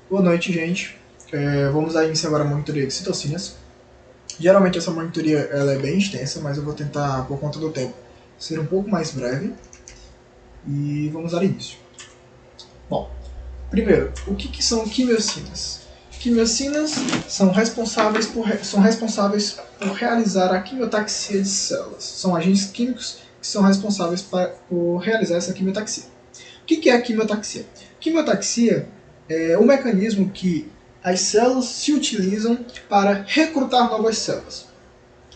Boa noite, gente. Vamos iniciar agora a monitoria de citocinas. Geralmente essa monitoria ela é bem extensa, mas eu vou tentar, por conta do tempo, ser um pouco mais breve. E vamos dar início. Bom, primeiro, o que são quimiocinas? Quimiocinas são responsáveis por realizar a quimiotaxia de células. São agentes químicos que são responsáveis por realizar essa quimiotaxia. O que é a quimiotaxia? Quimiotaxia é o mecanismo que as células se utilizam para recrutar novas células.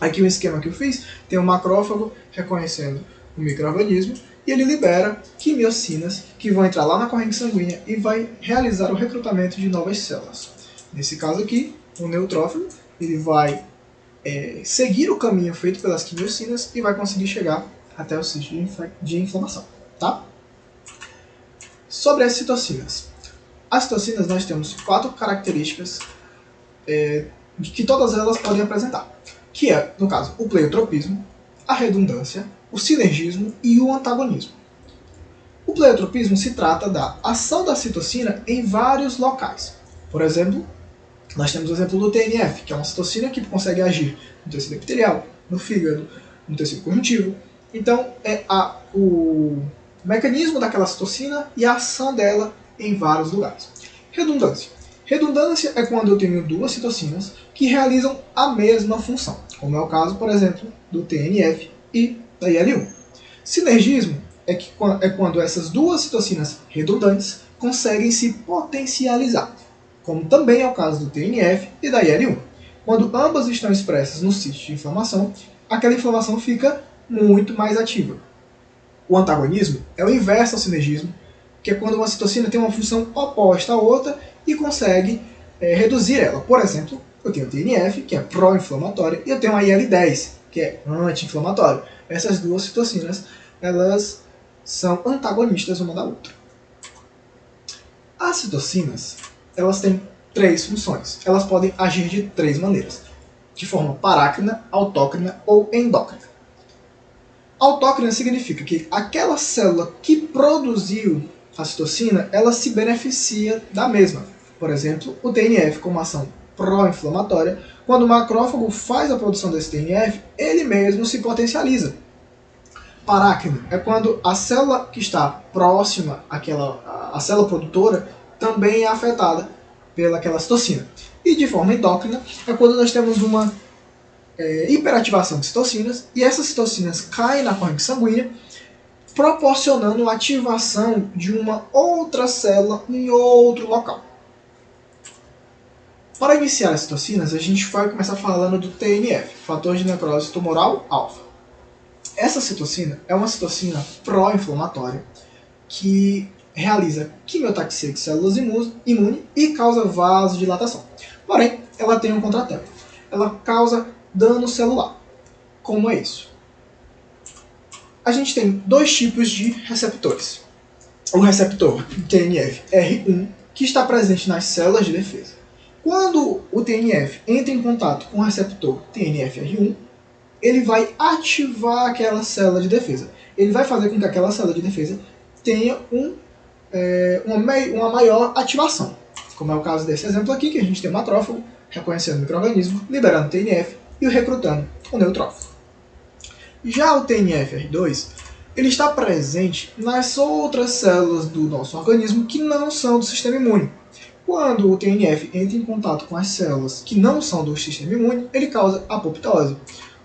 Aqui o esquema que eu fiz, tem um macrófago reconhecendo o micro-organismo e ele libera quimiocinas que vão entrar lá na corrente sanguínea e vai realizar o recrutamento de novas células. Nesse caso aqui, o neutrófilo ele vai seguir o caminho feito pelas quimiocinas e vai conseguir chegar até o sítio de inflamação. Tá? Sobre as citocinas. As citocinas nós temos 4 características que todas elas podem apresentar, que é, no caso, o pleiotropismo, a redundância, o sinergismo e o antagonismo. O pleiotropismo se trata da ação da citocina em vários locais. Por exemplo, nós temos o exemplo do TNF, que é uma citocina que consegue agir no tecido epitelial, no fígado, no tecido conjuntivo. Então, é o mecanismo daquela citocina e a ação dela em vários lugares. Redundância. Redundância é quando eu tenho duas citocinas que realizam a mesma função, como é o caso, por exemplo, do TNF e da IL-1. Sinergismo é quando essas duas citocinas redundantes conseguem se potencializar, como também é o caso do TNF e da IL-1. Quando ambas estão expressas no sítio de inflamação, aquela inflamação fica muito mais ativa. O antagonismo é o inverso ao sinergismo, que é quando uma citocina tem uma função oposta à outra e consegue reduzir ela. Por exemplo, eu tenho o TNF, que é pró-inflamatório, e eu tenho a IL-10, que é anti-inflamatório. Essas duas citocinas, elas são antagonistas uma da outra. As citocinas, elas têm 3 funções. Elas podem agir de 3 maneiras, de forma parácrina, autócrina ou endócrina. Autócrina significa que aquela célula que produziu a citocina, ela se beneficia da mesma. Por exemplo, o TNF como ação pró-inflamatória, quando o macrófago faz a produção desse TNF, ele mesmo se potencializa. Parácrino é quando a célula que está próxima à célula produtora também é afetada pelaquela citocina. E de forma endócrina é quando nós temos uma hiperativação de citocinas e essas citocinas caem na corrente sanguínea, proporcionando a ativação de uma outra célula em outro local. Para iniciar as citocinas, a gente vai começar falando do TNF, fator de necrose tumoral alfa. Essa citocina é uma citocina pró-inflamatória que realiza quimiotaxia de células imunes e causa vasodilatação. Porém, ela tem um contratempo. Ela causa dano celular. Como é isso? A gente tem 2 tipos de receptores. O receptor TNF-R1, que está presente nas células de defesa. Quando o TNF entra em contato com o receptor TNF-R1, ele vai ativar aquela célula de defesa. Ele vai fazer com que aquela célula de defesa tenha uma maior ativação. Como é o caso desse exemplo aqui, que a gente tem um macrófago reconhecendo o micro-organismo, liberando o TNF e recrutando o neutrófilo. Já o TNF-R2, ele está presente nas outras células do nosso organismo que não são do sistema imune. Quando o TNF entra em contato com as células que não são do sistema imune, ele causa apoptose.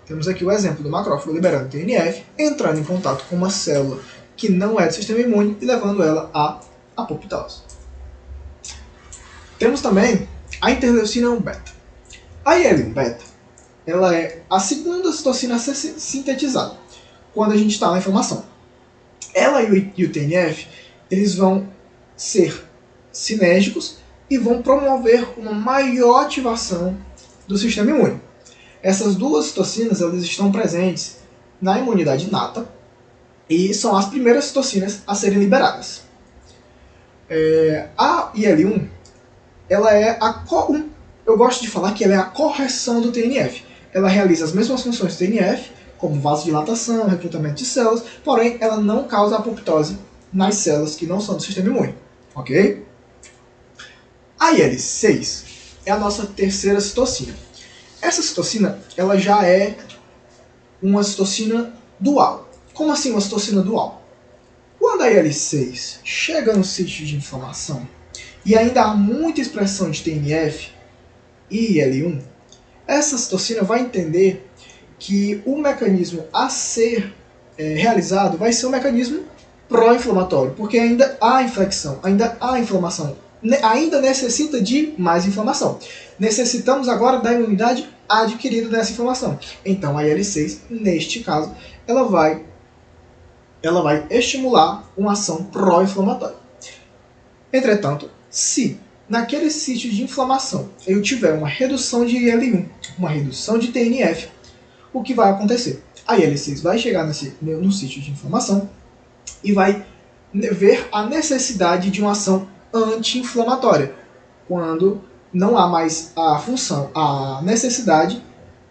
Temos aqui o exemplo do macrófago liberando TNF, entrando em contato com uma célula que não é do sistema imune e levando ela à apoptose. Temos também a interleucina 1 beta. A IL-1 beta, ela é a segunda citocina a ser sintetizada quando a gente está na inflamação. Ela e o TNF, eles vão ser sinérgicos e vão promover uma maior ativação do sistema imune. Essas duas citocinas, elas estão presentes na imunidade inata e são as primeiras citocinas a serem liberadas. A IL-1, ela é eu gosto de falar que ela é a correção do TNF. Ela realiza as mesmas funções do TNF, como vasodilatação, recrutamento de células, porém ela não causa apoptose nas células que não são do sistema imune. Ok? A IL-6 é a nossa terceira citocina. Essa citocina ela já é uma citocina dual. Como assim uma citocina dual? Quando a IL-6 chega no sítio de inflamação e ainda há muita expressão de TNF e IL-1, essa citocina vai entender que o mecanismo a ser realizado vai ser um mecanismo pró-inflamatório, porque ainda há inflexão, ainda há inflamação, ainda necessita de mais inflamação. Necessitamos agora da imunidade adquirida dessa inflamação. Então a IL-6, neste caso, ela vai estimular uma ação pró-inflamatória. Entretanto, se naquele sítio de inflamação eu tiver uma redução de IL-1, uma redução de TNF, o que vai acontecer? A IL-6 vai chegar no sítio de inflamação e vai ver a necessidade de uma ação anti-inflamatória, quando não há mais a necessidade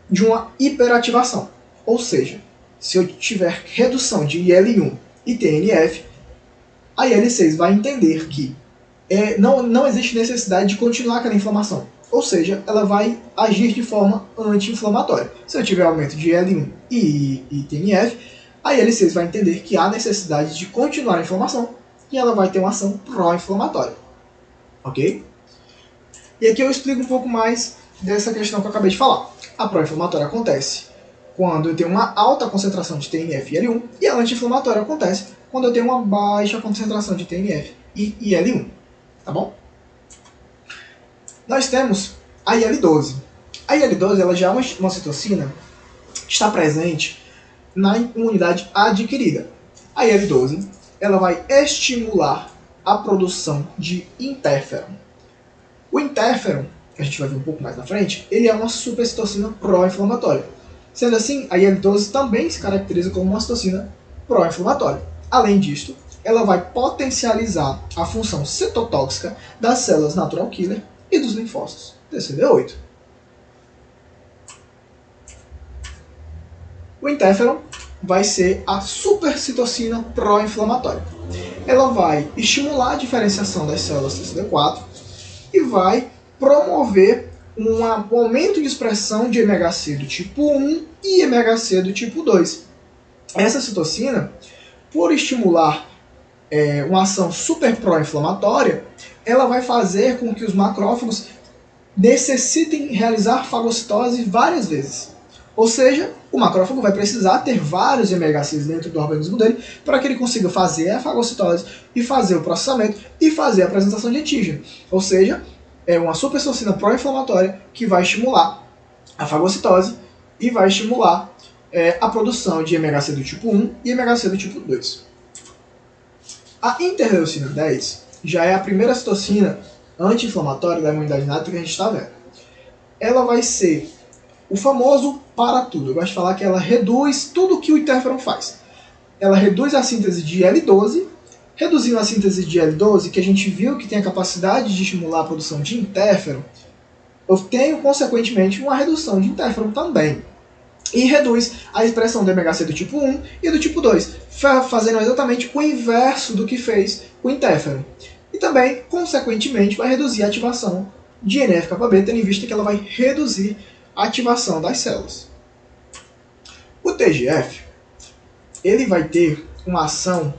de uma hiperativação. Ou seja, se eu tiver redução de IL-1 e TNF, a IL-6 vai entender que não existe necessidade de continuar aquela inflamação. Ou seja, ela vai agir de forma anti-inflamatória. Se eu tiver aumento de IL-1 e TNF, a IL-6 vai entender que há necessidade de continuar a inflamação e ela vai ter uma ação pró-inflamatória. Ok? E aqui eu explico um pouco mais dessa questão que eu acabei de falar. A pró-inflamatória acontece quando eu tenho uma alta concentração de TNF e IL-1, e a anti-inflamatória acontece quando eu tenho uma baixa concentração de TNF e IL-1. Tá bom? Nós temos a IL-12. A IL-12 ela já é uma citocina que está presente na imunidade adquirida. A IL-12 ela vai estimular a produção de interferon. O interferon, que a gente vai ver um pouco mais na frente, ele é uma supercitocina pró-inflamatória. Sendo assim, a IL-12 também se caracteriza como uma citocina pró-inflamatória. Além disso, ela vai potencializar a função citotóxica das células natural killer e dos linfócitos TCD8. O interferon vai ser a supercitocina pró-inflamatória. Ela vai estimular a diferenciação das células TCD4 e vai promover um aumento de expressão de MHC do tipo 1 e MHC do tipo 2. Essa citocina, por estimular uma ação super pró-inflamatória, ela vai fazer com que os macrófagos necessitem realizar fagocitose várias vezes. Ou seja, o macrófago vai precisar ter vários MHCs dentro do organismo dele para que ele consiga fazer a fagocitose e fazer o processamento e fazer a apresentação de antígeno. Ou seja, é uma supercitocina pró-inflamatória que vai estimular a fagocitose e vai estimular a produção de MHC do tipo 1 e MHC do tipo 2. A interleucina 10 já é a primeira citocina anti-inflamatória da imunidade inata que a gente está vendo. Ela vai ser o famoso para tudo. Eu gosto de falar que ela reduz tudo o que o interferon faz. Ela reduz a síntese de L12, reduzindo a síntese de L12, que a gente viu que tem a capacidade de estimular a produção de interferon, eu tenho, consequentemente, uma redução de interferon também. E reduz a expressão do MHC do tipo 1 e do tipo 2, fazendo exatamente o inverso do que fez o interferon. E também, consequentemente, vai reduzir a ativação de NF-κB, tendo em vista que ela vai reduzir a ativação das células. O TGF ele vai ter uma ação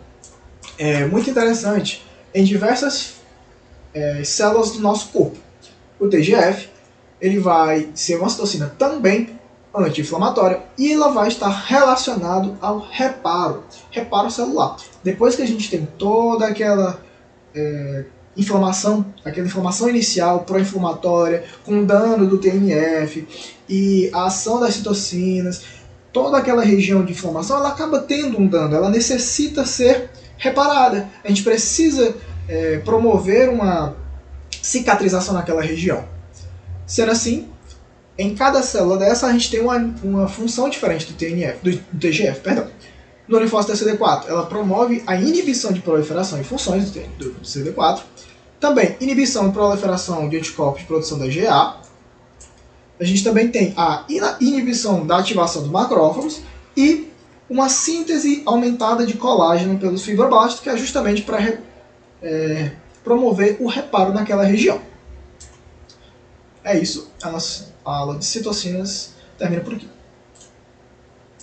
muito interessante em diversas células do nosso corpo. O TGF ele vai ser uma citocina também anti-inflamatória e ela vai estar relacionado ao reparo celular. Depois que a gente tem toda aquela aquela inflamação inicial pró-inflamatória, com dano do TNF e a ação das citocinas, toda aquela região de inflamação ela acaba tendo um dano, ela necessita ser reparada. A gente precisa promover uma cicatrização naquela região. Sendo assim, em cada célula dessa a gente tem uma função diferente do TGF. No linfócito CD4, ela promove a inibição de proliferação e funções do CD4, também inibição e proliferação de anticorpos de produção da IgA. A gente também tem a inibição da ativação dos macrófagos e uma síntese aumentada de colágeno pelos fibroblastos, que é justamente para promover o reparo naquela região. É isso, a nossa aula de citocinas termina por aqui.